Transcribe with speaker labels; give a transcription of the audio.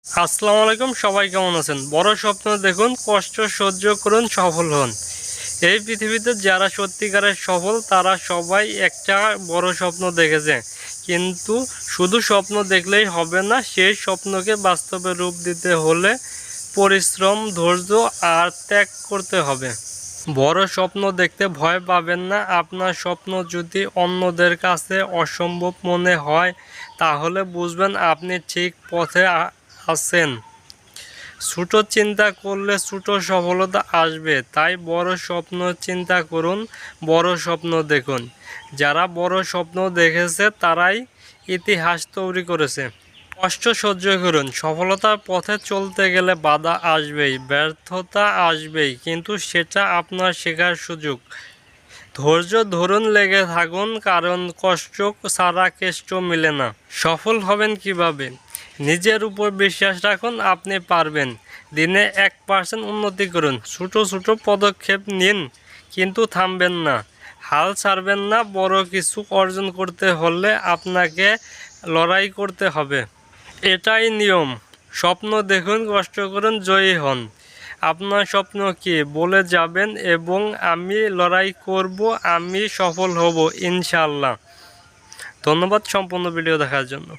Speaker 1: আসসালামু আলাইকুম, সবাই কেমন আছেন? বড় স্বপ্ন দেখুন, কষ্ট সহ্য করুন, সফল হন। এই পৃথিবীতে যারা সত্যিকারের সফল তারা সবাই একটা বড় স্বপ্ন দেখেছে। কিন্তু শুধু স্বপ্ন দেখলেই হবে না, সেই স্বপ্নকে বাস্তবে রূপ দিতে হলে পরিশ্রম, ধৈর্য আর ত্যাগ করতে হবে। বড় স্বপ্ন দেখতে ভয় পাবেন না। আপনার স্বপ্ন যদি অন্যদের কাছে অসম্ভব মনে হয় তাহলে বুঝবেন আপনি ঠিক পথে আছেন। ছোট চিন্তা করলে ছোট সফলতা আসবে, তাই বড় স্বপ্ন চিন্তা করুন, বড় স্বপ্ন দেখুন। যারা বড় স্বপ্ন দেখেছে তারাই ইতিহাস তৈরি করেছে। কষ্ট সহ্য করুন। সফলতার পথে চলতে গেলে বাধা আসবেই, ব্যর্থতা আসবেই, কিন্তু সেটা আপনার শেখার সুযোগ। ধৈর্য ধরুন, লেগে থাকুন, কারণ কষ্ট ছাড়া কেষ্ট মেলে না। সফল হবেন কিভাবে? নিজের উপর বিশ্বাস রাখুন, আপনি পারবেন। দিনে 1% উন্নতি করুন, ছোট ছোট পদক্ষেপ নিন, কিন্তু থামবেন না, হাল ছাড়বেন না। বড় কিছু অর্জন করতে হলে আপনাকে লড়াই করতে হবে, এটাই নিয়ম। স্বপ্ন দেখুন, কষ্ট করুন, জয়ী হন। আপনার স্বপ্ন কি বলে যাবেন এবং আমি লড়াই করব, আমি সফল হব ইনশাআল্লাহ। ধন্যবাদ সম্পূর্ণ ভিডিও দেখার জন্য।